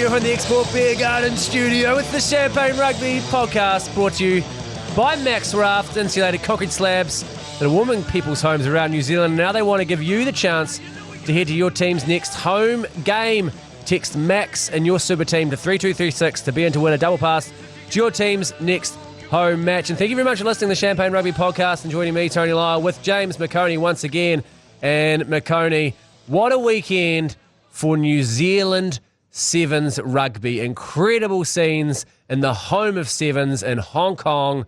here from the Export Beer Garden studio with the Champagne Rugby Podcast, brought to you by Max Raft, insulated concrete slabs that are warming people's homes around New Zealand. Now they want to give you the chance to head to your team's next home game. Text Max and your super team to 3236 to be in to win a double pass to your team's next home match. And thank you very much for listening to the Champagne Rugby Podcast and joining me, Tony Lyall, with Jame McOnie once again. And McOnie, what a weekend for New Zealand Sevens rugby. Incredible scenes in the home of Sevens in Hong Kong.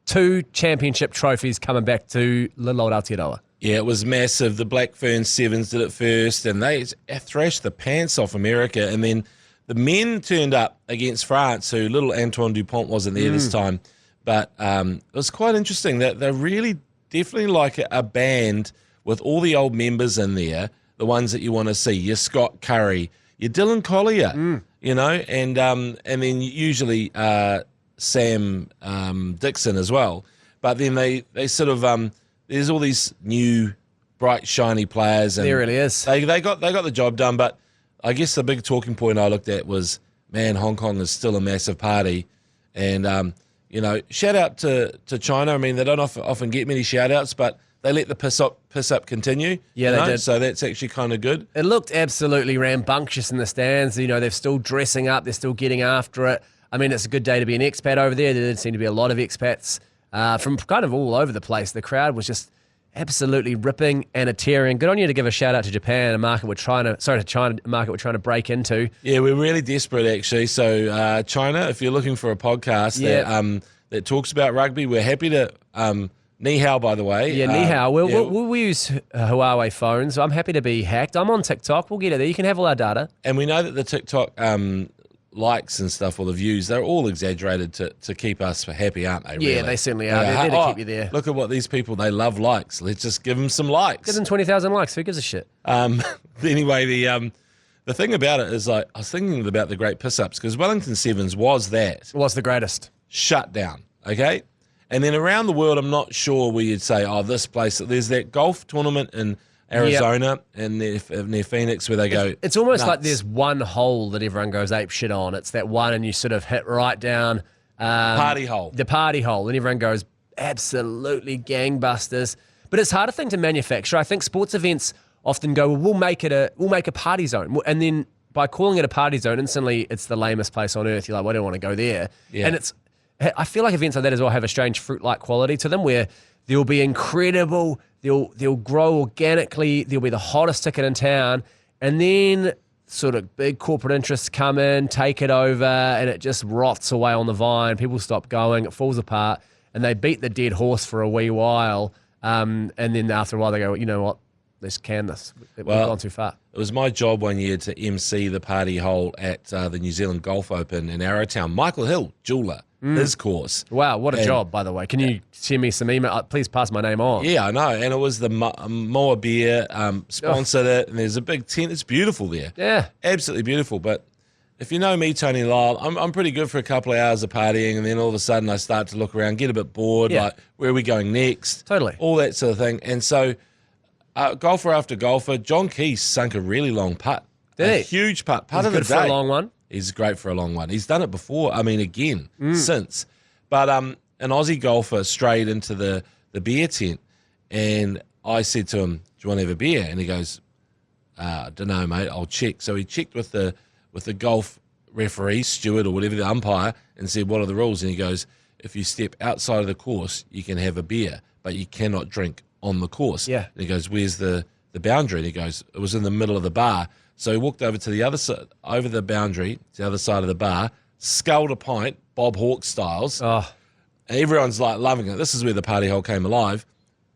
2 championship trophies coming back to little old Aotearoa. Yeah, it was massive. The Black Ferns Sevens did it first, and they thrashed the pants off America. And then the men turned up against France, who little Antoine Dupont wasn't there this time. But it was quite interesting that they're really definitely like a band with all the old members in there, the ones that you want to see. Your Scott Curry, your Dylan Collier, you know, and then usually Sam Dixon as well. But then they sort of there's all these new bright shiny players, and There really is. They got the job done. But I guess the big talking point I looked at was, man, Hong Kong is still a massive party, and you know, shout out to China. I mean, they don't often get many shout outs, but they let the piss up continue. Yeah, they did. So that's actually kind of good. It looked absolutely rambunctious in the stands. You know, they're still dressing up. They're still getting after it. I mean, it's a good day to be an expat over there. There did seem to be a lot of expats from kind of all over the place. The crowd was just absolutely ripping and a tearing. Good on you to give a shout out to Japan, a market we're trying to break into. Yeah, we're really desperate actually. So China, if you're looking for a podcast that talks about rugby, we're happy to. Ni hao, by the way. Yeah, ni hao. We'll use Huawei phones. I'm happy to be hacked. I'm on TikTok. We'll get it there. You can have all our data. And we know that the TikTok likes and stuff, or the views, they're all exaggerated to keep us happy, aren't they? Really? Yeah, they certainly are. They're there to keep you there. Look at what these people, they love likes. Let's just give them some likes. Give them 20,000 likes. Who gives a shit? Anyway, the thing about it is, like, I was thinking about the great piss-ups, because Wellington Sevens was the greatest. Shut down, okay? And then around the world, I'm not sure where you'd say, oh, this place. There's that golf tournament in Arizona and near Phoenix where they go. It's almost nuts. like there's one hole that everyone goes ape shit on. It's that one, and you sort of hit right down Party hole. The party hole, and everyone goes absolutely gangbusters. But it's harder thing to manufacture. I think sports events often go, well, we'll make a party zone, and then by calling it a party zone, instantly it's the lamest place on earth. You're like, well, I don't want to go there. Yeah. And I feel like events like that as well have a strange fruit-like quality to them, where they'll be incredible, they'll grow organically, they'll be the hottest ticket in town, and then sort of big corporate interests come in, take it over, and it just rots away on the vine. People stop going, it falls apart, and they beat the dead horse for a wee while, and then after a while they go, you know what, let's can this. We've gone too far. It was my job one year to MC the party hole at the New Zealand Golf Open in Arrowtown. Michael Hill, jeweller, his course. Wow, what a job, by the way. Can you send me some email? Please pass my name on. Yeah, I know. And it was the Moa Beer sponsored it, and there's a big tent. It's beautiful there. Yeah. Absolutely beautiful. But if you know me, Tony Lyall, I'm pretty good for a couple of hours of partying, and then all of a sudden I start to look around, get a bit bored, like, where are we going next? Totally. All that sort of thing. And so golfer after golfer, John Keys sunk a really long putt. Did he? Huge putt. He's good for a long one. He's great for a long one. He's done it before. I mean, again, since. But an Aussie golfer strayed into the beer tent, and I said to him, do you want to have a beer? And he goes, I don't know, mate, I'll check. So he checked with the golf referee, steward, or whatever, the umpire, and said, what are the rules? And he goes, if you step outside of the course, you can have a beer, but you cannot drink on the course. Yeah. And he goes, where's the boundary? And he goes, it was in the middle of the bar. So he walked over to the other side, over the boundary, to the other side of the bar, sculled a pint, Bob Hawke styles. Oh. And everyone's like loving it. This is where the party hole came alive.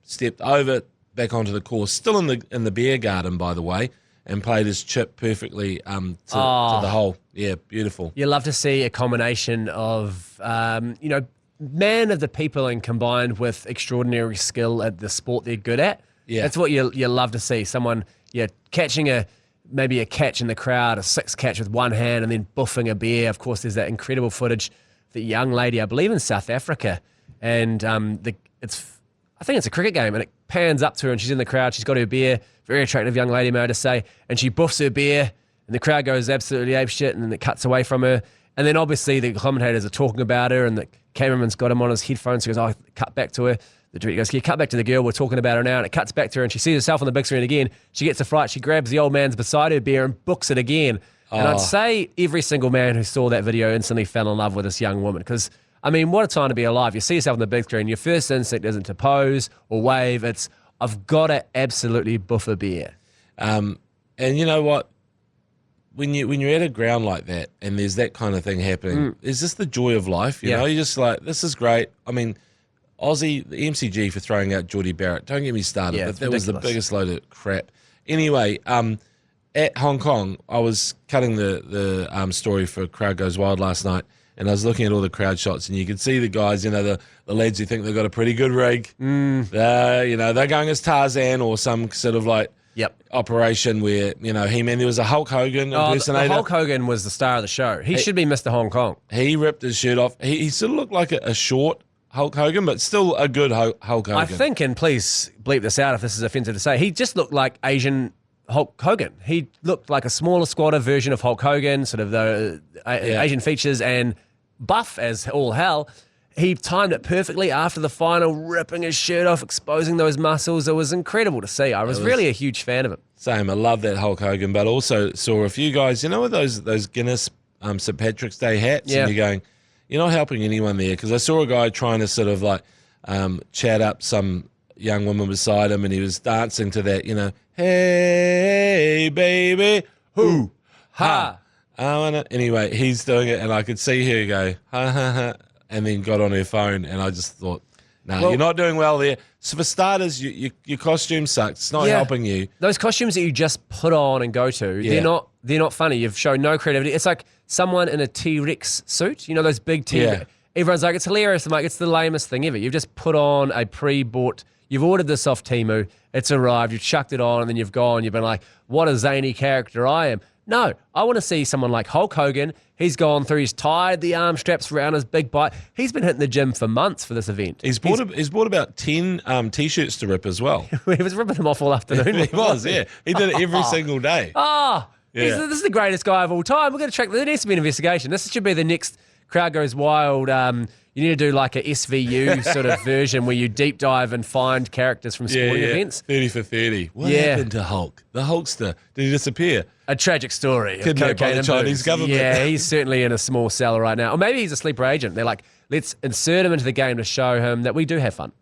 Stepped over, back onto the course, still in the beer garden, by the way, and played his chip perfectly to the hole. Yeah, beautiful. You love to see a combination of, man of the people and combined with extraordinary skill at the sport they're good at. Yeah. That's what you love to see. Someone catching maybe a catch in the crowd, a 6 catch with one hand, and then buffing a beer. Of course, there's that incredible footage, the young lady, I believe in South Africa, and I think it's a cricket game, and it pans up to her, and she's in the crowd. She's got her beer, very attractive young lady, may I just say, and she buffs her beer, and the crowd goes absolutely apeshit, and then it cuts away from her. And then obviously the commentators are talking about her, and the cameraman's got him on his headphones. So he goes, cut back to her. The director goes, can you cut back to the girl? We're talking about her now. And it cuts back to her, and she sees herself on the big screen again. She gets a fright. She grabs the old man's beside her beer and books it again. And I'd say every single man who saw that video instantly fell in love with this young woman. Because, I mean, what a time to be alive. You see yourself on the big screen. Your first instinct isn't to pose or wave. It's, I've got to absolutely boof a beer. And you know what? When you're at a ground like that and there's that kind of thing happening, it's just the joy of life. You know, you're just like, this is great. I mean, Aussie, the MCG for throwing out Geordie Barrett. Don't get me started, but that was the biggest load of crap. Anyway, at Hong Kong, I was cutting the story for Crowd Goes Wild last night, and I was looking at all the crowd shots, and you could see the guys, you know, the lads who think they've got a pretty good rig. You know, they're going as Tarzan or some sort of like operation where, you know, He-Man, there was a Hulk Hogan impersonator. The Hulk Hogan was the star of the show. He should be Mr. Hong Kong. He ripped his shirt off. He sort of looked like a short Hulk Hogan, but still a good Hulk Hogan. I think, and please bleep this out if this is offensive to say, he just looked like Asian Hulk Hogan. He looked like a smaller, squatter version of Hulk Hogan, sort of the Asian features and buff as all hell. He timed it perfectly after the final, ripping his shirt off, exposing those muscles. It was incredible to see. I was really a huge fan of him. Same. I love that Hulk Hogan, but also saw a few guys, you know, with those Guinness St. Patrick's Day hats, and you're going, you're not helping anyone there, because I saw a guy trying to sort of like chat up some young woman beside him, and he was dancing to that, you know, hey, baby, hoo, ha. Anyway, he's doing it, and I could see her go, ha, ha, ha, and then got on her phone, and I just thought, no, you're not doing well there. So for starters, your costume sucks. It's not helping you. Those costumes that you just put on and go to, they're not funny. You've shown no creativity. It's like someone in a T-Rex suit, you know, those big T-Rex. Everyone's like, it's hilarious. I'm like, it's the lamest thing ever. You've just put on a pre-bought, you've ordered this off Temu, it's arrived, you've chucked it on, and then you've gone, you've been like, what a zany character I am. No, I want to see someone like Hulk Hogan. He's gone through, he's tied the arm straps around his big bike. He's been hitting the gym for months for this event. He's bought about 10 T-shirts to rip as well. He was ripping them off all afternoon. He was, yeah. He did it every single day. This is the greatest guy of all time. We're going to track, there needs to be an investigation. This should be the next Crowd Goes Wild. You need to do like a SVU sort of version where you deep dive and find characters from sporting events. 30 for 30. What happened to Hulk? The Hulkster. Did he disappear? A tragic story. Kidnapped by the Chinese government. Yeah, he's certainly in a small cellar right now. Or maybe he's a sleeper agent. They're like, let's insert him into the game to show him that we do have fun.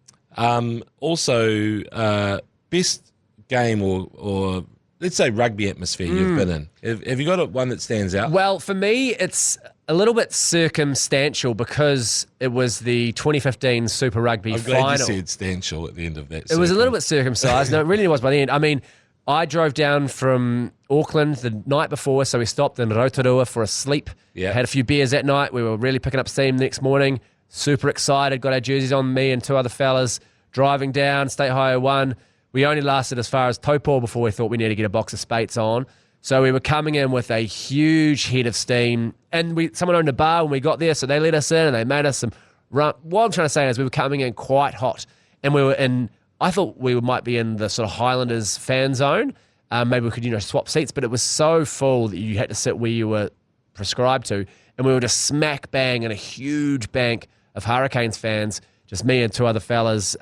Also, best game or let's say rugby atmosphere you've been in. Have you got one that stands out? Well, for me, it's a little bit circumstantial because it was the 2015 Super Rugby final. I'm glad you said stantial at the end of that. It was a little bit circumcised. No, it really was by the end. I mean, I drove down from Auckland the night before, so we stopped in Rotorua for a sleep. Yeah. Had a few beers that night. We were really picking up steam the next morning. Super excited. Got our jerseys on, me and two other fellas. Driving down, State Highway 1. We only lasted as far as Taupo before we thought we needed to get a box of Spates on. So we were coming in with a huge head of steam. And someone owned a bar when we got there, so they let us in and they made us some rum. What I'm trying to say is we were coming in quite hot. And we were in, I thought we might be in the sort of Highlanders fan zone. Maybe we could, swap seats, but it was so full that you had to sit where you were prescribed to. And we were just smack bang in a huge bank of Hurricanes fans, just me and two other fellas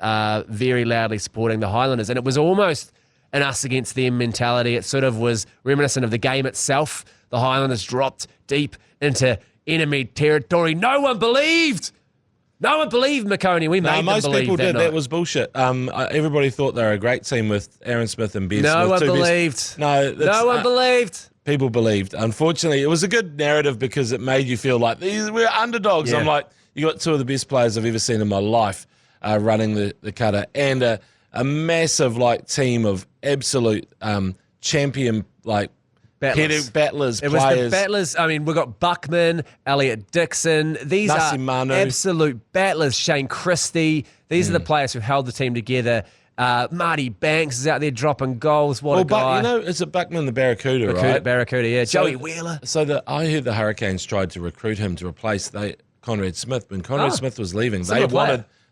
very loudly supporting the Highlanders. And it was almost an us against them mentality. It sort of was reminiscent of the game itself. The Highlanders dropped deep into enemy territory. No one believed McOnie. We made them most believe people did. Night. That was bullshit. Everybody thought they were a great team with Aaron Smith and Ben Smith. No one believed. No one believed. People believed. Unfortunately, it was a good narrative because it made you feel like we're underdogs. Yeah. I'm like, you got two of the best players I've ever seen in my life running the cutter, and a massive team of absolute champion battlers. It was the battlers. I mean, we've got Buckman, Elliot Dixon. These Nasi are Manu. Absolute battlers. Shane Christie. These are the players who held the team together. Marty Banks is out there dropping goals. What a guy. Is it Buckman the Barracuda, right? Barracuda, yeah. Joey Wheeler. So I heard the Hurricanes tried to recruit him to replace Conrad Smith. When Conrad Smith was leaving,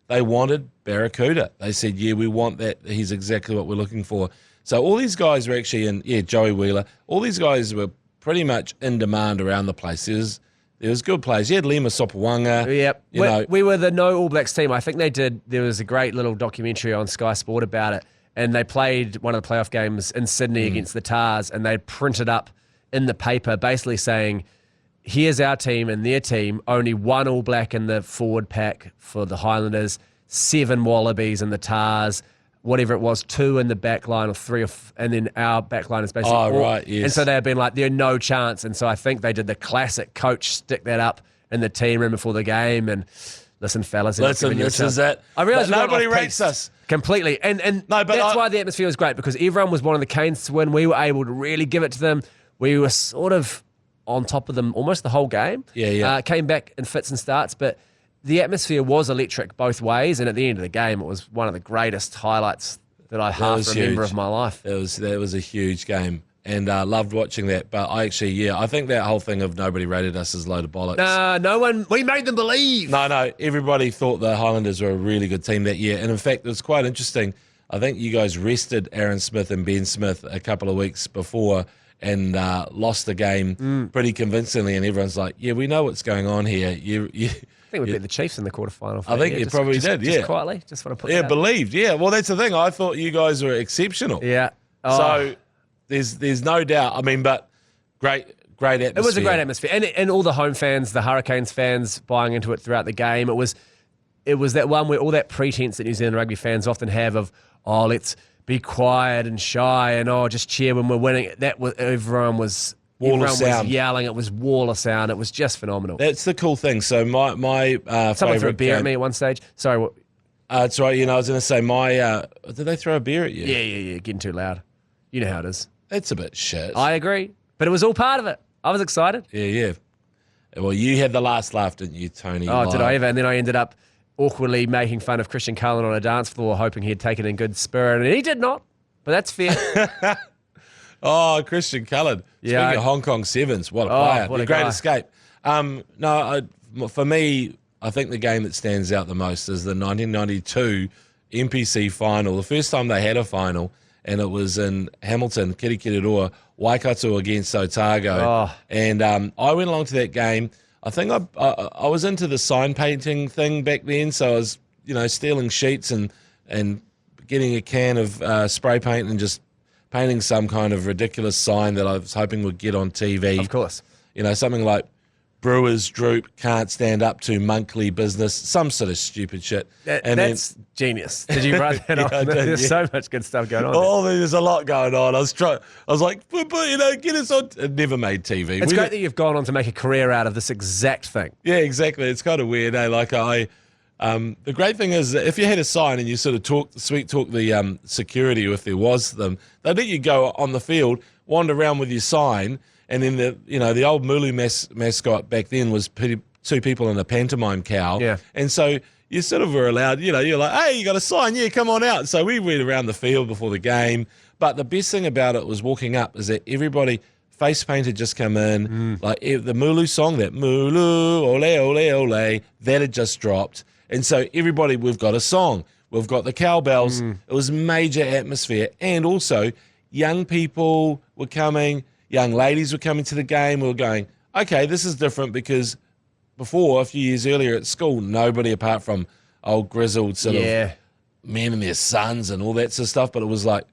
they wanted Barracuda. They said, yeah, we want that. He's exactly what we're looking for. So all these guys were actually Joey Wheeler. All these guys were pretty much in demand around the place. There was good players. You had Lema Sopawanga. Yep. We were the no All Blacks team. I think there was a great little documentary on Sky Sport about it, and they played one of the playoff games in Sydney against the Tars, and they printed up in the paper basically saying, here's our team and their team, only one All Black in the forward pack for the Highlanders, 7 Wallabies in the Tars, whatever it was, 2 in the back line or 3, and then our back line is basically right, yes. And so they had been like, there's no chance. And so I think they did the classic coach stick that up in the team room before the game and listen, fellas. This is it. I realised nobody rates us. Completely. And that's why the atmosphere was great, because everyone was wanting the Canes to win. We were able to really give it to them. We were sort of on top of them almost the whole game. Yeah. Came back in fits and starts, but the atmosphere was electric both ways, and at the end of the game, it was one of the greatest highlights that I remember of my life. That was a huge game, and loved watching that. But I think that whole thing of nobody rated us is a load of bollocks. Nah, no one. We made them believe. No, everybody thought the Highlanders were a really good team that year, and in fact, it was quite interesting. I think you guys rested Aaron Smith and Ben Smith a couple of weeks before, and lost the game pretty convincingly, and everyone's like, "Yeah, we know what's going on here." I think we beat the Chiefs in the quarterfinal. I think you probably did, yeah. Just quietly, just want to put that out. Believed, yeah. Well, that's the thing. I thought you guys were exceptional. Yeah. So there's no doubt. I mean, but great atmosphere. It was a great atmosphere. And all the home fans, the Hurricanes fans buying into it throughout the game. It was that one where all that pretense that New Zealand rugby fans often have of, let's be quiet and shy and just cheer when we're winning. Everyone was yelling. It was wall of sound. It was just phenomenal. That's the cool thing. So my someone threw a beer at me at one stage. Sorry, what? That's right. I was going to say did they throw a beer at you? Yeah. Getting too loud. You know how it is. That's a bit shit. I agree, but it was all part of it. I was excited. Yeah. Well, you had the last laugh, didn't you, Tony? Oh, did I ever? And then I ended up awkwardly making fun of Christian Cullen on a dance floor, hoping he'd take it in good spirit, and he did not. But that's fair. Christian Cullen. Yeah, Speaking of Hong Kong Sevens, what a player. What a great guy. escape. For me, I think the game that stands out the most is the 1992 NPC final, the first time they had a final, and it was in Hamilton, Kirikiriroa, Waikato against Otago. And I went along to that game. I think I was into the sign painting thing back then, so I was, stealing sheets and getting a can of spray paint and just painting some kind of ridiculous sign that I was hoping would get on TV. Of course. Something like Brewers droop, can't stand up to monthly business, some sort of stupid shit. That's genius. Did you write that on? There's so much good stuff going on. There's a lot going on. I was like, get us on. It never made TV. It's great that you've gone on to make a career out of this exact thing. Yeah, exactly. It's kind of weird, eh? Like the great thing is that if you had a sign and you sort of sweet talk the security, if there was them, they'd let you go on the field, wander around with your sign, and then the old Mulu mascot back then was two people in a pantomime cow. Yeah. And so you sort of were allowed, you're like, hey, you got a sign? Yeah, come on out. So we went around the field before the game. But the best thing about it was walking up is that everybody, face paint had just come in, like the Mulu song, that Mulu, ole, ole, ole, that had just dropped. And so everybody, we've got a song. We've got the cowbells. It was major atmosphere. And also, young people were coming, young ladies were coming to the game. We were going, okay, this is different, because before, a few years earlier at school, nobody apart from old grizzled sort of men and their sons and all that sort of stuff. But it was like,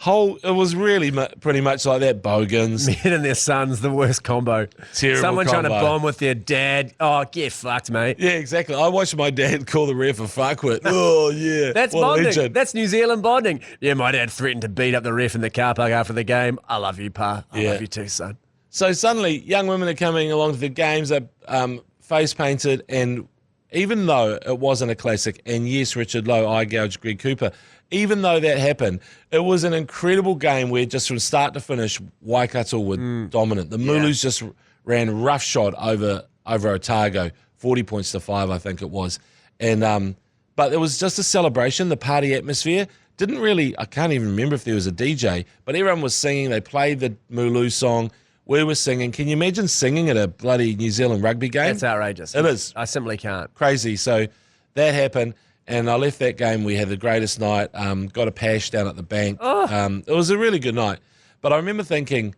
it was really pretty much like that. Bogans. Men and their sons, the worst combo. Terrible Someone combo. trying to bomb with their dad. Oh, get fucked, mate. Yeah, exactly. I watched my dad call the ref a fuckwit. Oh, yeah. That's what bonding. legend. That's New Zealand bonding. Yeah, my dad threatened to beat up the ref in the car park after the game. I love you, Pa. I love you too, son. So suddenly, young women are coming along to the games. They're face painted, and even though it wasn't a classic, and yes, Richard Lowe eye gouged Greg Cooper, even though that happened, it was an incredible game where just from start to finish, Waikato were dominant. The Mulus just ran roughshod over Otago, 40 points to 5, I think it was. And but it was just a celebration. The party atmosphere didn't really, I can't even remember if there was a DJ, but everyone was singing. They played the Mulu song. We were singing. Can you imagine singing at a bloody New Zealand rugby game? It's outrageous. It is. I simply can't. Crazy. So that happened, and I left that game. We had the greatest night. Got a pash down at the bank. It was a really good night. But I remember thinking,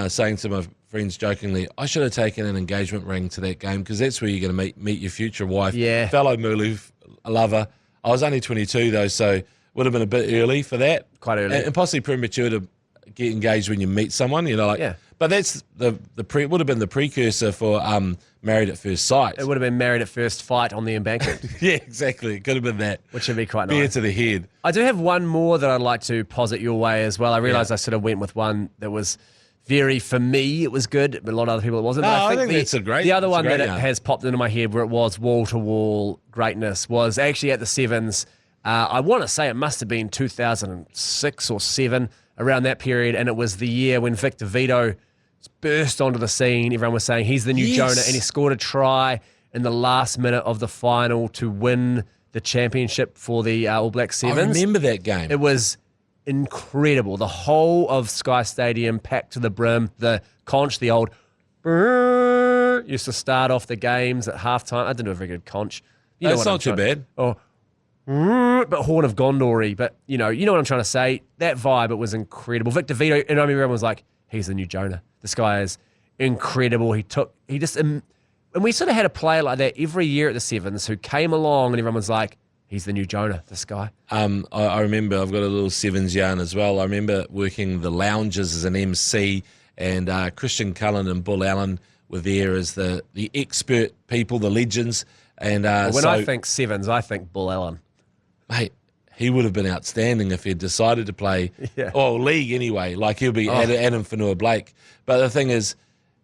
saying to my friends jokingly, I should have taken an engagement ring to that game because that's where you're going to meet your future wife, fellow Mulu lover. I was only 22 though, so would have been a bit early for that. Quite early. And possibly premature to get engaged when you meet someone, But that's would have been the precursor for Married at First Sight. It would have been Married at First Fight on the embankment. Yeah, exactly. It could have been that. Which would be quite Beer nice. to the head. I do have one more that I'd like to posit your way as well. I realised I sort of went with one that was for me, it was good, but a lot of other people it wasn't. No, but I think that's the other one that has popped into my head where it was wall-to-wall greatness was actually at the Sevens. I want to say it must have been 2006 or 7, around that period, and it was the year when Victor Vito burst onto the scene. Everyone was saying he's the new Jonah, and he scored a try in the last minute of the final to win the championship for the All Black Sevens. I remember that game. It was incredible. The whole of Sky Stadium packed to the brim. The conch, the old used to start off the games at halftime. I didn't do a very good conch. That's not too bad. But Horn of Gondory. But you know what I'm trying to say. That vibe, it was incredible. Victor Vito, and I remember everyone was like, he's the new Jonah. This guy is incredible. And we sort of had a player like that every year at the Sevens who came along and everyone was like, he's the new Jonah, this guy. I remember, I've got a little Sevens yarn as well. I remember working the lounges as an MC, and Christian Cullen and Bull Allen were there as the expert people, the legends. And when I think Sevens, I think Bull Allen. Mate, he would have been outstanding if he'd decided to play, league anyway. Like he'll be Adam Fanua-Blake. But the thing is,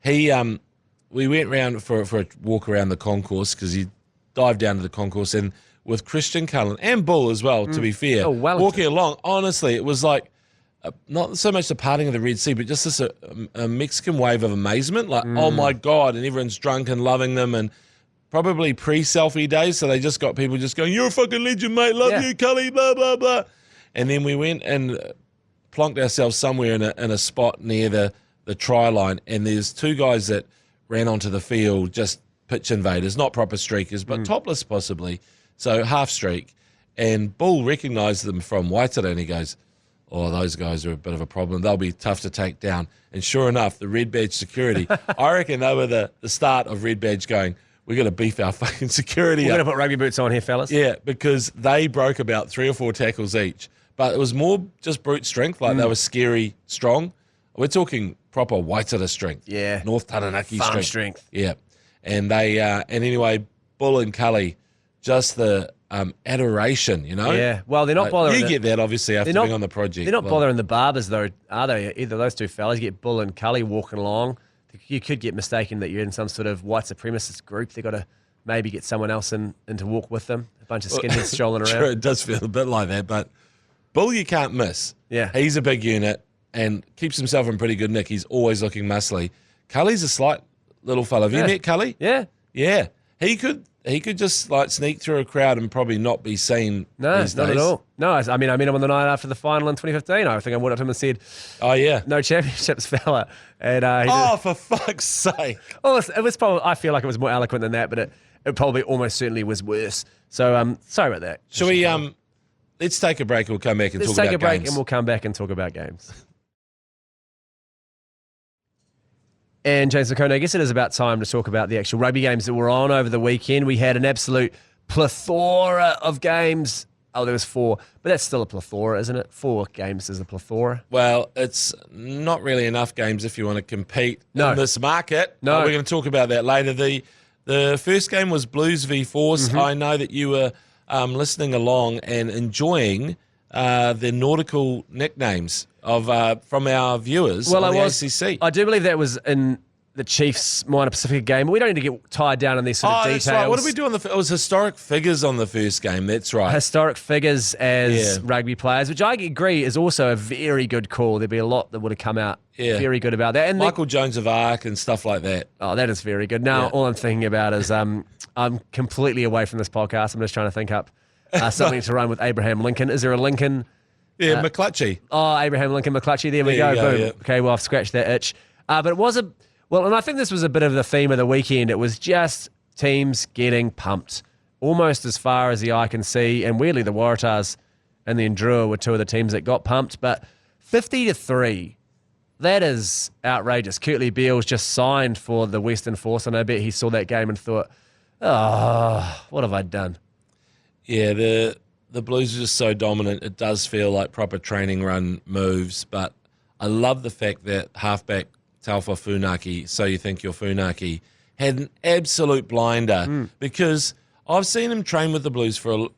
we went round for a walk around the concourse because he dived down to the concourse, and with Christian Cullen and Bull as well, to be fair, walking along, honestly, it was like not so much the parting of the Red Sea, but just this a Mexican wave of amazement, like, oh my God, and everyone's drunk and loving them, and probably pre-selfie days, so they just got people just going, you're a fucking legend, mate, love you, Cully, blah, blah, blah. And then we went and plonked ourselves somewhere in a spot near the try line, and there's two guys that ran onto the field, just pitch invaders, not proper streakers, but topless possibly, so half streak. And Bull recognised them from Waitara, and he goes, oh, those guys are a bit of a problem. They'll be tough to take down. And sure enough, the Red Badge security, I reckon they were the start of Red Badge going, we got to beef our fucking security up. We're going to put rugby boots on here, fellas. Yeah, because they broke about 3 or 4 tackles each. But it was more just brute strength, like they were scary strong. We're talking proper Waitara strength. Yeah. North Taranaki strength. Yeah. And they, and anyway, Bull and Cully, just the adoration, Yeah. Well, they're not bothering. You get that, obviously, after being on the project. They're not bothering the barbers, though, are they? Either of those two fellas. You get Bull and Cully walking along. You could get mistaken that you're in some sort of white supremacist group. They've got to maybe get someone else in to walk with them. A bunch of skinheads strolling around. True, it does feel a bit like that, but Bull you can't miss. Yeah. He's a big unit and keeps himself in pretty good nick. He's always looking muscly. Cully's a slight little fella. Have you met Cully? Yeah. Yeah. He could just like sneak through a crowd and probably not be seen. No, these not days. at all. No, I met him on the night after the final in 2015. I think I went up to him and said, oh, yeah. No championships, fella. And for fuck's sake. Well, it was probably, I feel like it was more eloquent than that, but it probably almost certainly was worse. So sorry about that. Shall we, let's take a break and we'll come back and talk about games. Let's take a break and we'll come back and talk about games. And James McOnie, I guess it is about time to talk about the actual rugby games that were on over the weekend. We had an absolute plethora of games. Oh, there was 4, but that's still a plethora, isn't it? 4 games is a plethora. Well, it's not really enough games if you want to compete in this market. No. We're going to talk about that later. The first game was Blues v Force. Mm-hmm. I know that you were listening along and enjoying the nautical nicknames of from our viewers on the ACC. I do believe that was in the Chiefs Minor Pacific game, but we don't need to get tied down in these sort of details. That's right. What did we do on it was historic figures on the first game. That's right. Historic figures as rugby players, which I agree is also a very good call. There'd be a lot that would have come out very good about that. And Michael Jones of Arc and stuff like that. Oh, that is very good. Now, all I'm thinking about is I'm completely away from this podcast. I'm just trying to think up something to run with Abraham Lincoln. Is there a Lincoln? Yeah, McClutchy. Oh, Abraham Lincoln McClutchy. There we go. Boom. Yeah. Okay, well, I've scratched that itch. But it was and I think this was a bit of the theme of the weekend. It was just teams getting pumped, almost as far as the eye can see. And weirdly, the Waratahs and the Endrua were 2 of the teams that got pumped. But 50-3 That is outrageous. Curtly Beale's just signed for the Western Force, and I bet he saw that game and thought, oh, what have I done? Yeah, the Blues are just so dominant. It does feel like proper training run moves, but I love the fact that halfback Taufa Funaki, so you think you're Funaki, had an absolute blinder because I've seen him train with the Blues for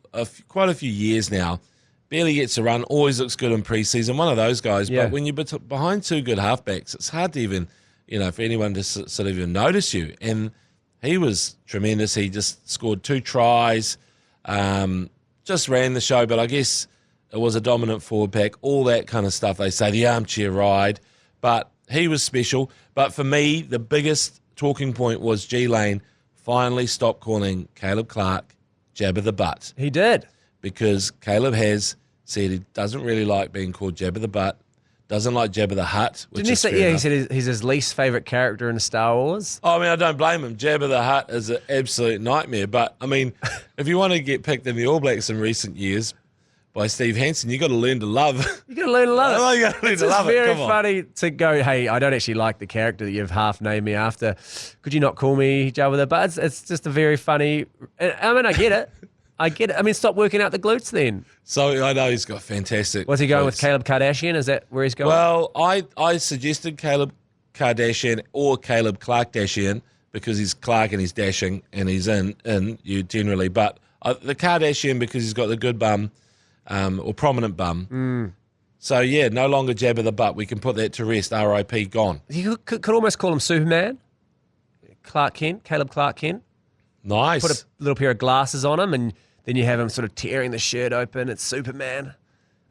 quite a few years now. Barely gets a run, always looks good in preseason, one of those guys. Yeah. But when you're behind two good halfbacks, it's hard to even, for anyone to sort of even notice you. And he was tremendous. He just scored 2 tries, just ran the show. But I guess it was a dominant forward pack, all that kind of stuff. They say the armchair ride. But he was special. But for me, the biggest talking point was G-Lane finally stopped calling Caleb Clarke Jabba the Butt. He did. Because Caleb has said he doesn't really like being called Jabba the Butt, doesn't like Jabba the Hutt. Didn't he say, he said he's his least favourite character in Star Wars? Oh, I mean, I don't blame him. Jabba the Hutt is an absolute nightmare. But, I mean, if you want to get picked in the All Blacks in recent years by Steve Hansen, you got to learn to love. You got to learn to love it. You got to learn to love it. It's very Come on. funny to go, hey, I don't actually like the character that you've half named me after. Could you not call me Jabba the Butt? It's just a very funny. I mean, I get it. I get it. I mean, stop working out the glutes then. So I know he's got fantastic. Was he going glutes. with Caleb Kardashian? Is that where he's going? Well, I suggested Caleb Kardashian or Caleb Clarkedashian because he's Clark and he's dashing and he's in you generally. But the Kardashian because he's got the good bum or prominent bum. So, yeah, no longer Jabba the Butt. We can put that to rest. R.I.P. gone. You could almost call him Superman. Clark Kent, Caleb Clark Kent. Nice. Put a little pair of glasses on him and then you have him sort of tearing the shirt open. It's Superman.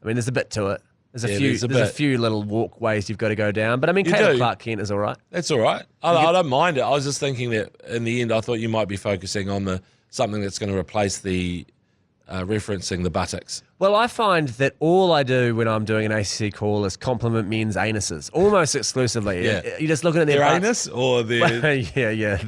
I mean, there's a bit to it. There's a few little walkways you've got to go down. But I mean, Caleb Clark Kent is all right. That's all right. I don't mind it. I was just thinking that in the end, I thought you might be focusing on something that's going to replace the referencing the buttocks. Well, I find that all I do when I'm doing an ACC call is compliment men's anuses, almost exclusively. Yeah. You're just looking at their butts. anus or their... The posterior. the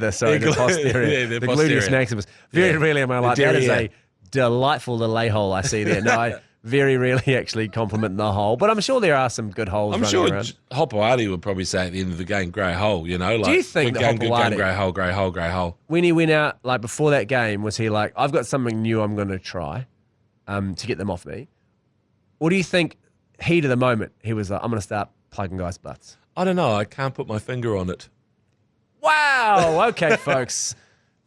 the posterior. gluteus maximus. Very rarely am I like, that is a delightful lay hole I see there. No, I very rarely actually compliment the hole, but I'm sure there are some good holes running around. Hopewadi would probably say at the end of the game, grey hole, Like, do you think good that game, Hopewadi, grey hole, grey hole, grey hole. When he went out, like before that game, was he like, I've got something new I'm going to try to get them off me? Or do you think heat of the moment, he was like, I'm going to start plugging guys' butts? I don't know. I can't put my finger on it. Wow. Okay, folks.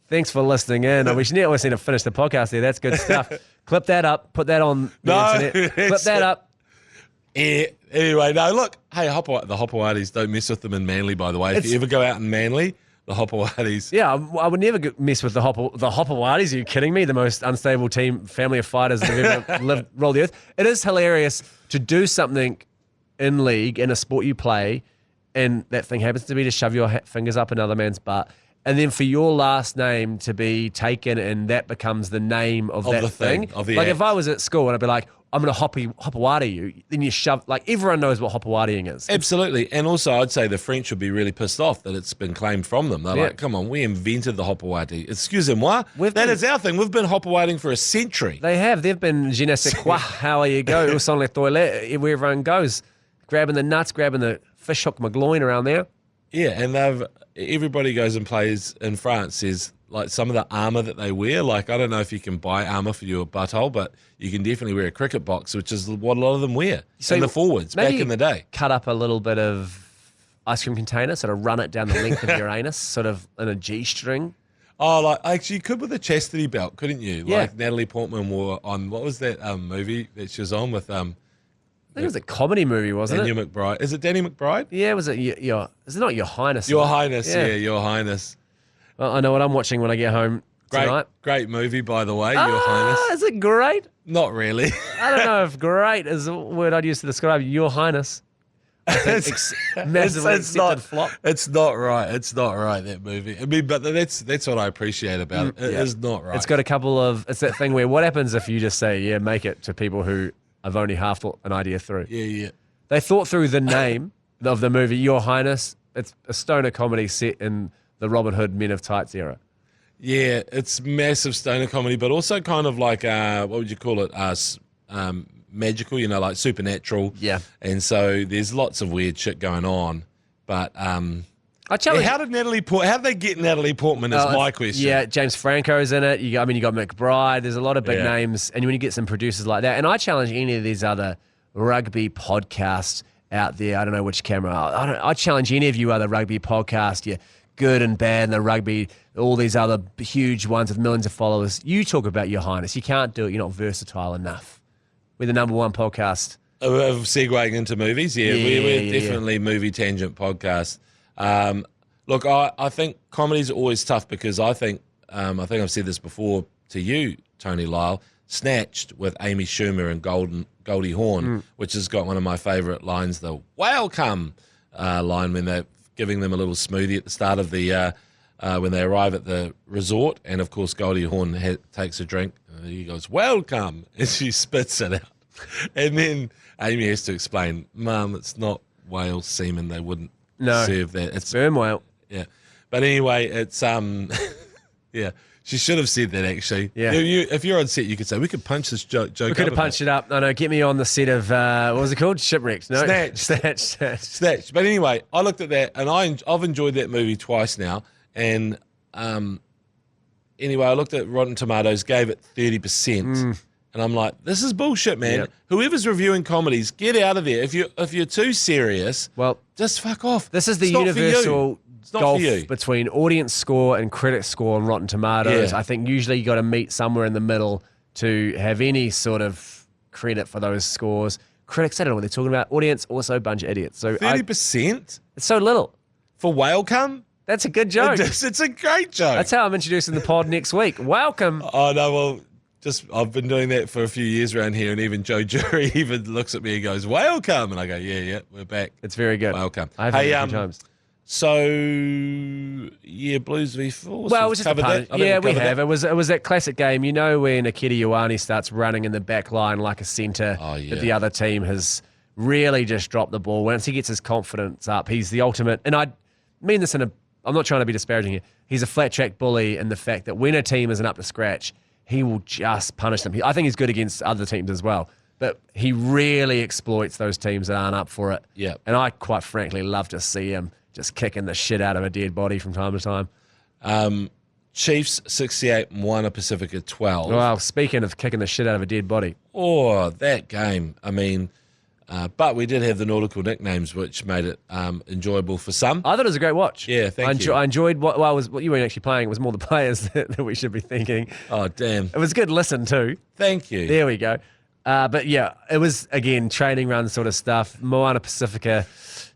Thanks for listening in. We should need to finish the podcast there. That's good stuff. Clip that up. Put that on the internet. Clip that up. Yeah. Anyway, no, look. Hey, the Hopowadis, don't mess with them in Manly, by the way. If you ever go out in Manly, the Hopowadis. Yeah, I would never mess with the Hopowadis. Are you kidding me? The most unstable family of fighters that have ever rolled the earth. It is hilarious to do something in league, in a sport you play, and that thing happens to be to shove your fingers up another man's butt. And then for your last name to be taken and that becomes the name of that thing. Like if I was at school and I'd be like, I'm going to Hopewadi you, then you shove, like everyone knows what Hopewadiing is. Absolutely. And also I'd say the French would be really pissed off that it's been claimed from them. They're like, come on, we invented the Hopewadi. Excusez-moi. That is our thing. We've been Hopewading for a century. They have. They've been je ne sais quoi, how you go, sans les toilettes, where everyone goes, grabbing the nuts, grabbing the fish hook McGloin around there. Yeah, and everybody goes and plays in France is like some of the armour that they wear. Like, I don't know if you can buy armour for your butthole, but you can definitely wear a cricket box, which is what a lot of them wear. So in the forwards back in the day. Cut up a little bit of ice cream container, sort of run it down the length of your anus, sort of in a G-string. Oh, like actually, you could with a chastity belt, couldn't you? Yeah. Like Natalie Portman wore on, what was that movie that she was on with? I think it was a comedy movie, wasn't Danny McBride. Is it Danny McBride? Yeah, was it? Is it not Your Highness? Your Highness, yeah, Your Highness. Well, I know what I'm watching when I get home tonight. Great movie, by the way, Your Highness. Is it great? Not really. I don't know if great is a word I'd use to describe Your Highness. Massively accepted flop. It's not right. It's not right, that movie. I mean, but that's what I appreciate about it. It is not right. It's got a couple of, it's that thing where what happens if you just say, yeah, make it to people who I've only half thought an idea through. Yeah. They thought through the name of the movie, Your Highness. It's a stoner comedy set in the Robin Hood Men of Tights era. Yeah, it's massive stoner comedy, but also kind of like, what would you call it? magical, like supernatural. Yeah. And so there's lots of weird shit going on. But I challenge. how did they get Natalie Portman is my question. Yeah, James Franco's in it. You got McBride. There's a lot of big names. And when you get some producers like that, and I challenge any of these other rugby podcasts out there. I don't know which camera. I challenge any of you other rugby podcasts. You're good and bad in the rugby. All these other huge ones with millions of followers. You talk about your highness. You can't do it. You're not versatile enough. We're the number one podcast. Of segueing into movies, we're definitely movie tangent podcast. Look, I think comedy's always tough because I think I've said this before to you, Tony Lyall, Snatched with Amy Schumer and Goldie Hawn, which has got one of my favourite lines, the welcome line when they're giving them a little smoothie at the start of the when they arrive at the resort, and of course Goldie Hawn takes a drink, and he goes, welcome, and she spits it out. And then Amy has to explain, Mum, it's not whale semen, they wouldn't serve that. It's sperm whale. Yeah. But anyway, it's yeah. She should have said that actually. Yeah. If you're on set, you could say, we could punch this joke. We could have punched it up. No, get me on the set of, what was it called? Shipwrecked. No. Snatch. But anyway, I looked at that and I've enjoyed that movie twice now. And anyway, I looked at Rotten Tomatoes, gave it 30%. And I'm like, this is bullshit, man. Yep. Whoever's reviewing comedies, get out of there. If you're too serious, well, just fuck off. This is the universal gulf between audience score and critic score on Rotten Tomatoes. Yeah. I think usually you got to meet somewhere in the middle to have any sort of credit for those scores. Critics, I don't know what they're talking about. Audience, also a bunch of idiots. So 30%? It's so little. For whale cum? That's a good joke. It's a great joke. That's how I'm introducing the pod next week. Welcome. Oh, no, well, I've been doing that for a few years around here, and even Joe Jury even looks at me and goes, welcome. And I go, yeah, we're back. It's very good. Welcome. I've heard it a few times. So, yeah, Blues v Force. Well, it was just covered that. Yeah, we have. It was that classic game. You know when Akira Ioane starts running in the back line like a centre that the other team has really just dropped the ball. Once he gets his confidence up, he's the ultimate. And I mean this I'm not trying to be disparaging here. He's a flat track bully in the fact that when a team isn't up to scratch, he will just punish them. I think he's good against other teams as well. But he really exploits those teams that aren't up for it. Yeah. And I quite frankly love to see him just kicking the shit out of a dead body from time to time. Chiefs 68, Moana Pacifica 12. Well, speaking of kicking the shit out of a dead body. Oh, that game. I mean, but we did have the nautical nicknames, which made it enjoyable for some. I thought it was a great watch. Yeah, thank you. I enjoyed what you weren't actually playing. It was more the players that we should be thinking. Oh, damn. It was a good listen too. Thank you. There we go. But yeah, it was, again, training run sort of stuff. Moana Pacifica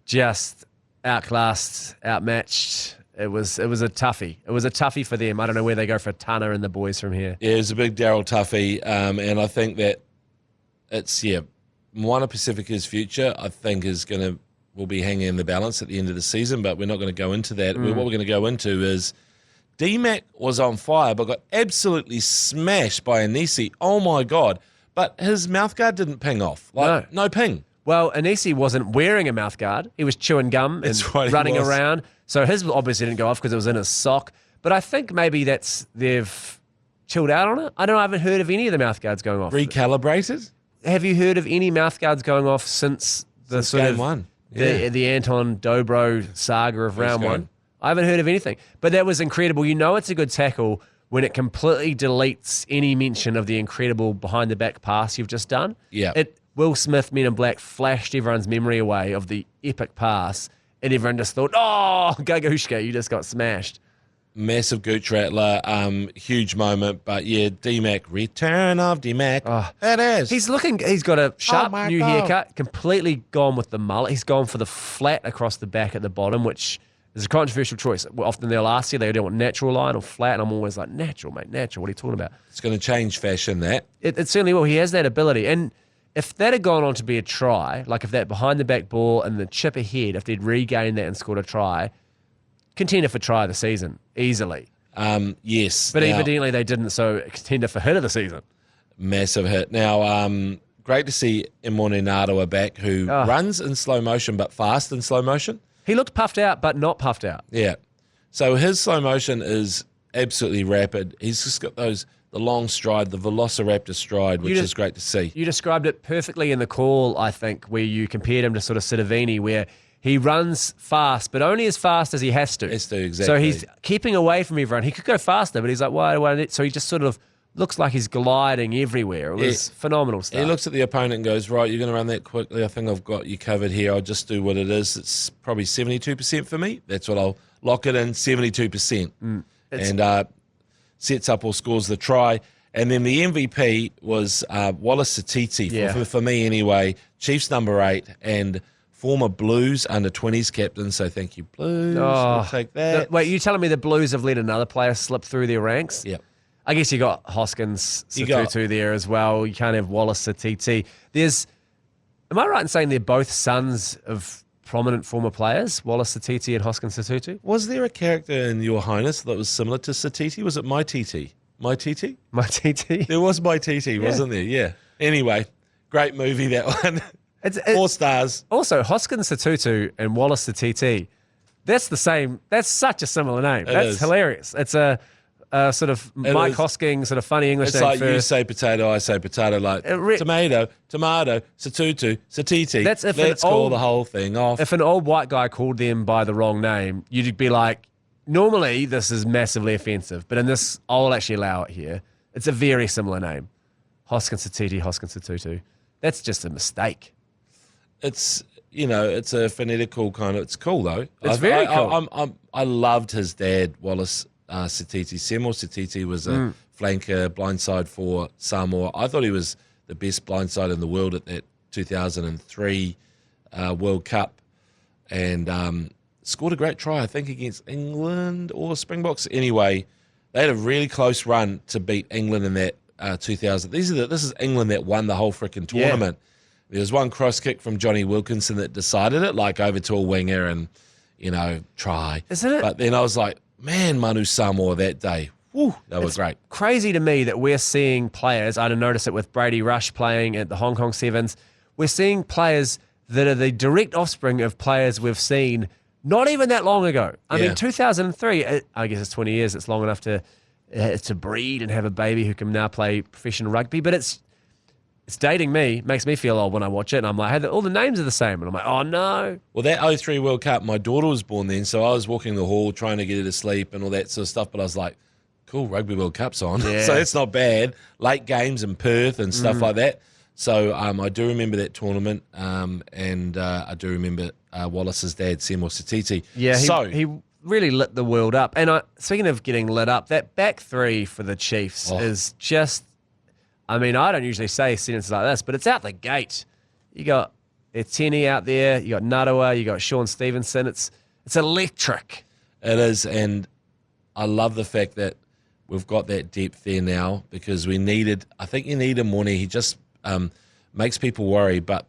just outclassed, outmatched. It was a toughie. It was a toughie for them. I don't know where they go for Tana and the boys from here. Yeah, it was a big Daryl toughie. And I think that it's, Moana Pacifica's future, I think, will be hanging in the balance at the end of the season, but we're not going to go into that. What we're going to go into is D-Mac was on fire, but got absolutely smashed by Anisi. Oh, my God. But his mouthguard didn't ping off. No ping. Well, Anisi wasn't wearing a mouthguard. He was chewing gum and running around. So his obviously didn't go off because it was in his sock. But I think maybe they've chilled out on it. I haven't heard of any of the mouthguards going off. Recalibrated? Have you heard of any mouthguards going off since game one? Yeah. The Anton Dobro saga of round one? I haven't heard of anything. But that was incredible. You know it's a good tackle when it completely deletes any mention of the incredible behind-the-back pass you've just done. Yeah. Will Smith, Men in Black, flashed everyone's memory away of the epic pass, and everyone just thought, oh, Gagahushka, you just got smashed. Massive gooch rattler, huge moment, but yeah, D-Mac, return of D-Mac. Oh, it is. He's got a sharp new haircut, completely gone with the mullet. He's gone for the flat across the back at the bottom, which is a controversial choice. Often they'll ask you, they don't want natural line or flat, and I'm always like, natural, mate, natural. What are you talking about? It's going to change fashion, that. It certainly will. He has that ability. And if that had gone on to be a try, like if that behind-the-back ball and the chip ahead, if they'd regained that and scored a try, contender for try of the season, easily. Yes. But evidently they didn't, so contender for hit of the season. Massive hit. Now, great to see Imone Nadoa back, who runs in slow motion but fast in slow motion. He looked puffed out but not puffed out. Yeah. So his slow motion is absolutely rapid. He's just got those the long stride, the velociraptor stride, which is great to see. You described it perfectly in the call, I think, where you compared him to sort of Sitivini, where he runs fast, but only as fast as he has to. Has to, exactly. So he's keeping away from everyone. He could go faster, but he's like, why? So he just sort of looks like he's gliding everywhere. It was phenomenal stuff. He looks at the opponent and goes, right, you're going to run that quickly. I think I've got you covered here. I'll just do what it is. It's probably 72% for me. That's what I'll lock it in, 72%. And sets up or scores the try. And then the MVP was Wallace Satiti, for me anyway, Chiefs number 8 and former Blues under-20s captain. So thank you, Blues. We'll take that. Wait, you telling me the Blues have let another player slip through their ranks? Yep. I guess you got Hoskins, Satutu there as well. You can't have Wallace Satiti. Am I right in saying they're both sons of prominent former players, Wallace Satiti and Hoskins Satutu? Was there a character in Your Highness that was similar to Satiti? Was it My TT? My TT? My TT? There was My TT, wasn't there? Yeah. Anyway, great movie, that one. 4 stars. Also, Hoskins Satutu and Wallace Satiti, that's the same. That's such a similar name. That's hilarious. It's a sort of Mike Hosking, sort of funny English name. It's like you say potato, I say potato, like tomato, Satutu, Satiti. Let's call the whole thing off. If an old white guy called them by the wrong name, you'd be like, normally this is massively offensive, but in this, I'll actually allow it here. It's a very similar name. Hoskins Satiti, Hoskins Satutu. That's just a mistake. It's, it's a phonetical kind of, it's cool though. It's very cool. I loved his dad, Wallace Satiti. Semo Satiti was a flanker, blindside for Samoa. I thought he was the best blindside in the world at that 2003 World Cup, and scored a great try, I think, against England or Springboks. Anyway, they had a really close run to beat England in that 2000. This is England that won the whole freaking tournament. There was one cross kick from Johnny Wilkinson that decided it, like over to a winger and, try. Isn't it? But then I was like, man, Manu Samoa that day. Woo, they were great. Crazy to me that we're seeing players, I didn't notice it with Brady Rush playing at the Hong Kong Sevens, we're seeing players that are the direct offspring of players we've seen not even that long ago. I mean, 2003, I guess it's 20 years, it's long enough to breed and have a baby who can now play professional rugby, but it's dating me, makes me feel old when I watch it, and I'm like, hey, all the names are the same, and I'm like, oh no. Well, that 03 World Cup, my daughter was born then, so I was walking the hall trying to get her to sleep and all that sort of stuff, but I was like, cool, Rugby World Cup's on. So it's not bad. Late games in Perth and stuff like that. So I do remember that tournament, and I do remember Wallace's dad, Semo Satiti. Yeah, he really lit the world up. And speaking of getting lit up, that back three for the Chiefs is just, I mean, I don't usually say sentences like this, but it's out the gate. You got Etienne out there, you got Narawa, you got Sean Stevenson. It's electric. It is, and I love the fact that we've got that depth there now, because I think you need him more. He just makes people worry, but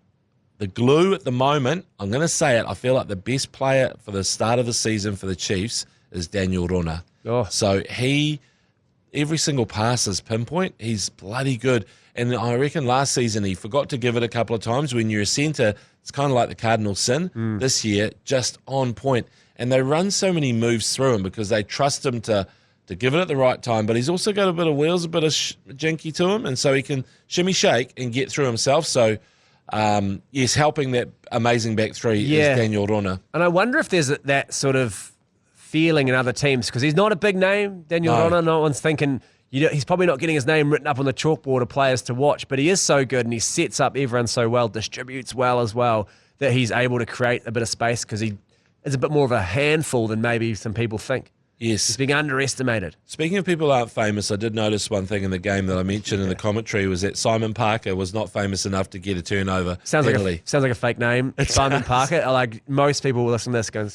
the glue at the moment, I'm going to say it, I feel like the best player for the start of the season for the Chiefs is Daniel Rona. So every single pass is pinpoint. He's bloody good. And I reckon last season he forgot to give it a couple of times. When you're a centre, it's kind of like the cardinal sin. This year, just on point. And they run so many moves through him because they trust him to give it at the right time. But he's also got a bit of wheels, a bit of jinky to him, and so he can shimmy shake and get through himself. So, yes, helping that amazing back three is Daniel Rona. And I wonder if there's that sort of feeling in other teams, because he's not a big name, Daniel Rona. No one's thinking, he's probably not getting his name written up on the chalkboard of players to watch, but he is so good and he sets up everyone so well, distributes well as well, that he's able to create a bit of space, because he is a bit more of a handful than maybe some people think. Yes. He's being underestimated. Speaking of people who aren't famous, I did notice one thing in the game that I mentioned in the commentary was that Simon Parker was not famous enough to get a turnover. Sounds like a fake name. Simon Parker. Like most people will listen to this going,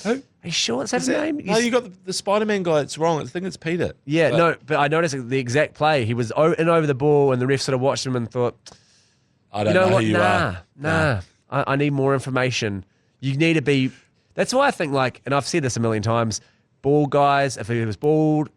who? Are you sure it's his name? No, you got the Spider-Man guy. It's wrong. I think it's Peter. Yeah, but I noticed the exact play. He was in over the ball, and the ref sort of watched him and thought, I don't know who you are. Nah. I need more information. You need to be. That's why I think, and I've said this a million times, bald guys, if he was bald,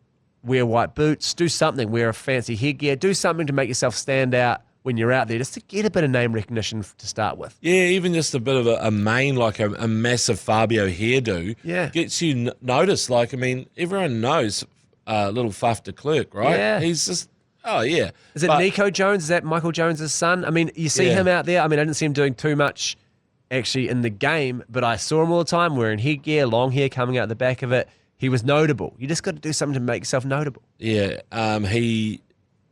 wear white boots, do something, wear a fancy headgear, do something to make yourself stand out when you're out there, just to get a bit of name recognition to start with. Yeah, even just a bit of a mane, like a massive Fabio hairdo, gets you noticed. Everyone knows little fuff to Clarke, right? Yeah. He's just, oh, yeah. Is it Nico Jones? Is that Michael Jones' son? I mean, you see him out there. I mean, I didn't see him doing too much actually in the game, but I saw him all the time wearing headgear, long hair coming out the back of it. He was notable. You just got to do something to make yourself notable. Yeah.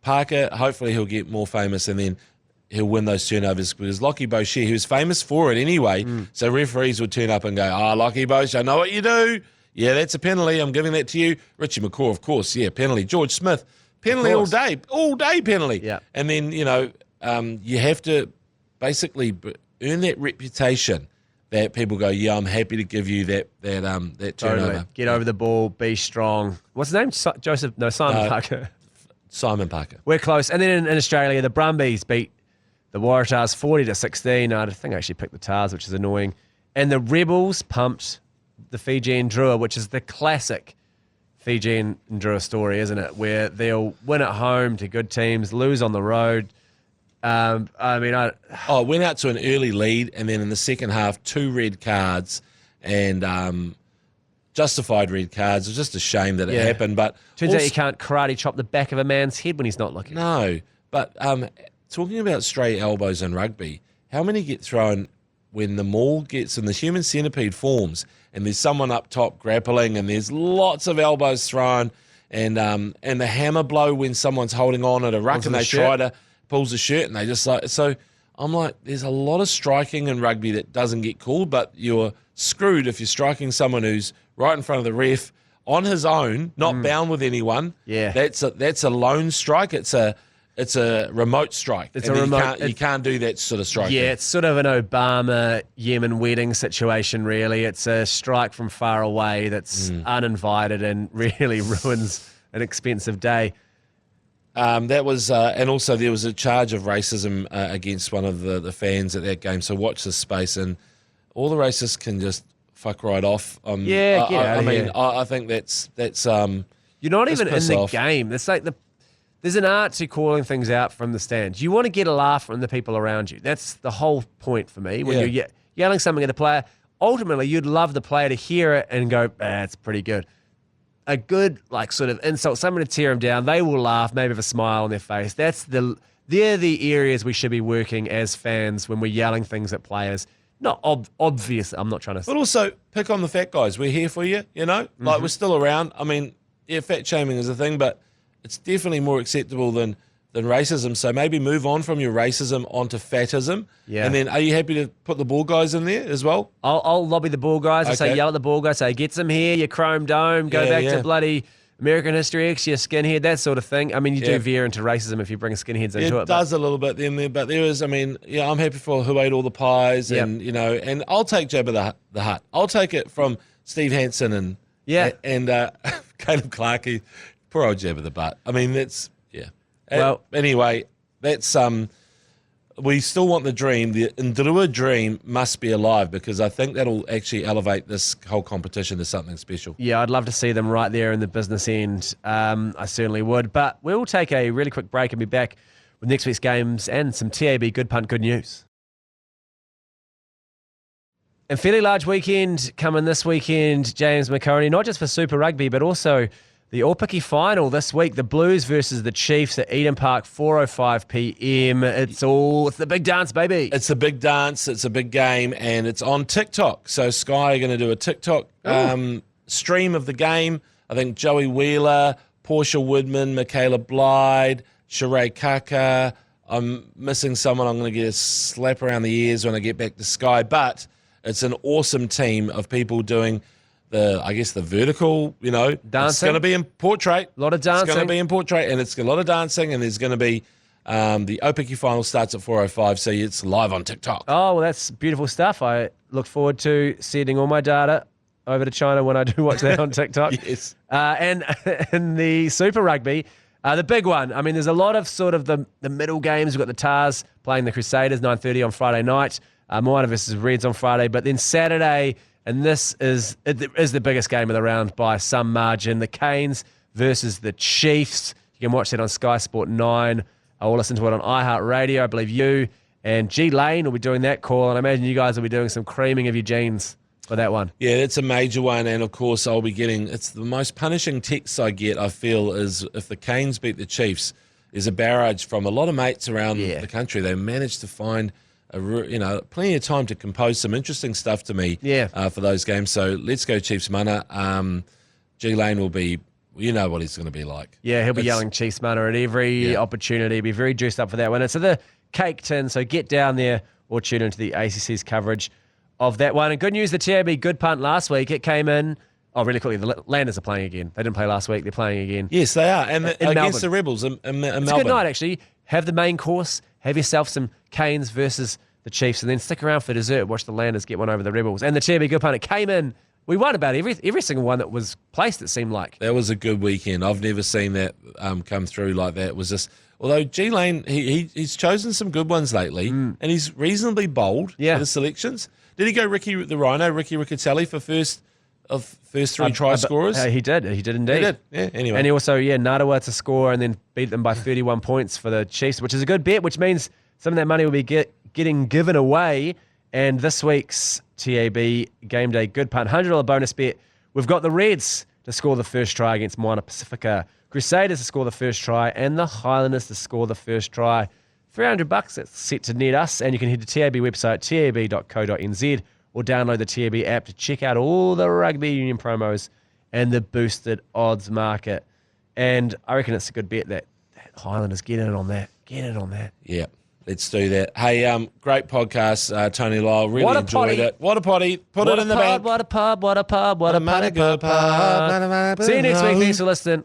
Parker, hopefully he'll get more famous and then he'll win those turnovers because Lockie Boucher, he was famous for it anyway, so referees would turn up and go, Lockie Boucher, I know what you do. Yeah, that's a penalty. I'm giving that to you. Richie McCaw, of course, yeah, penalty. George Smith, penalty all day penalty. Yeah. And then, you have to basically earn that reputation that people go, yeah, I'm happy to give you that turnover. Totally. Get over the ball, be strong. What's his name? Simon Parker. Simon Parker. We're close. And then in Australia, the Brumbies beat the Waratahs 40-16. I think I actually picked the Tars, which is annoying. And the Rebels pumped the Fijian Drua, which is the classic Fijian Drua story, isn't it? Where they'll win at home to good teams, lose on the road. Went out to an early lead, and then in the second half, 2 red cards and justified red cards. It was just a shame that it happened. But turns out you can't karate chop the back of a man's head when he's not looking. No, but talking about stray elbows in rugby, how many get thrown when the maul gets in the human centipede forms and there's someone up top grappling and there's lots of elbows thrown and the hammer blow when someone's holding on at a ruck and they try to pulls the shirt and they just like, so I'm like, there's a lot of striking in rugby that doesn't get called, but you're screwed if you're striking someone who's right in front of the ref on his own, not bound with anyone. Yeah. That's a lone strike. It's a remote strike. You can't do that sort of strike. Yeah, it's sort of an Obama-Yemen wedding situation, really. It's a strike from far away that's uninvited and really ruins an expensive day. That was, and also there was a charge of racism against one of the fans at that game. So watch this space, and all the racists can just fuck right off. I think that's you're not even in the game. It's like there's an art to calling things out from the stands. You want to get a laugh from the people around you. That's the whole point for me. When you're yelling something at the player, ultimately you'd love the player to hear it and go, it's pretty good. A good sort of insult, someone to tear them down, they will laugh, maybe have a smile on their face. They're the areas we should be working as fans when we're yelling things at players. Not obvious. I'm not trying to. But also pick on the fat guys. We're here for you. We're still around. I mean, fat shaming is a thing, but it's definitely more acceptable than racism. So maybe move on from your racism onto fatism. Yeah. And then are you happy to put the ball guys in there as well? I'll lobby the ball guys. I say yell at the ball guys. Say get some here, you chrome dome. Go back to bloody American History X, you skinhead, that sort of thing. I mean, you do veer into racism if you bring skinheads into it. It does a little bit then there, but there is, I'm happy for who ate all the pies and, and I'll take Jabba the Hutt. I'll take it from Steve Hansen and Caleb Clarke. Poor old Jabba the Butt. I mean, that's, well, anyway, that's we still want the dream. The Ndrua dream must be alive because I think that'll actually elevate this whole competition to something special. Yeah, I'd love to see them right there in the business end. I certainly would. But we'll take a really quick break and be back with next week's games and some TAB Good Punt Good News. And fairly large weekend coming this weekend, Jame McOnie, not just for Super Rugby, but also the All-Picky final this week, the Blues versus the Chiefs at Eden Park, 4:05 p.m. It's the big dance, baby. It's a big dance. It's a big game, and it's on TikTok. So Sky are going to do a TikTok stream of the game. I think Joey Wheeler, Portia Woodman, Michaela Blyde, Sheree Kaka. I'm missing someone. I'm going to get a slap around the ears when I get back to Sky. But it's an awesome team of people doing the vertical, dancing. It's going to be in portrait. A lot of dancing. It's going to be in portrait, and it's a lot of dancing, and there's going to be the All-Picky final starts at 4:05, so it's live on TikTok. Oh, well, that's beautiful stuff. I look forward to sending all my data over to China when I do watch that on TikTok. Yes. And in the Super Rugby, the big one. I mean, there's a lot of sort of the middle games. We've got the Tars playing the Crusaders, 9:30 on Friday night. Moana versus Reds on Friday, but then Saturday. And this is the biggest game of the round by some margin. The Canes versus the Chiefs. You can watch that on Sky Sport 9. I will listen to it on iHeartRadio. I believe you and G Lane will be doing that call. And I imagine you guys will be doing some creaming of your jeans. for that one. Yeah, it's a major one, and of course I'll be getting. It's the most punishing texts I get. I feel is if the Canes beat the Chiefs, there's a barrage from a lot of mates around the country. They managed to find plenty of time to compose some interesting stuff to me. For those games. So let's go Chiefs mana. G Lane will be. You know what he's going to be like. Yeah, he'll be yelling Chiefs mana at every opportunity. Be very juiced up for that one. And so the cake tin. So get down there or tune into the ACC's coverage of that one. And good news, the TAB good punt last week. It came in. Oh, really quickly, the Landers are playing again. They didn't play last week. They're playing again. Yes, they are. And against Melbourne. the Rebels in Melbourne. It's a good night, actually. Have the main course. Have yourself some Canes versus the Chiefs. And then stick around for dessert. Watch the Landers get one over the Rebels. And the TAB good punt, it came in. We won about every single one that was placed, it seemed like. That was a good weekend. I've never seen that come through like that. It was just, although G Lane, he's chosen some good ones lately, and he's reasonably bold for the selections. Did he go Ricky Riccitelli for first three try scorers? He did indeed. He did, yeah, anyway. And he also, Narawa to score and then beat them by 31 points for the Chiefs, which is a good bet, which means some of that money will be getting given away. And this week's TAB Game Day Good Punt $100 bonus bet. We've got the Reds to score the first try against Moana Pacifica, Crusaders to score the first try, and the Highlanders to score the first try. $300 that's set to net us, and you can head to TAB website, tab.co.nz, or download the TAB app to check out all the rugby union promos and the boosted odds market. And I reckon it's a good bet that Highlanders get in on that. Yeah. Let's do that. Hey, great podcast, Tony Lyall. Really enjoyed it. What a potty. Put it in the bank. What a pub. What a money good pub. See you next week. Thanks for listening.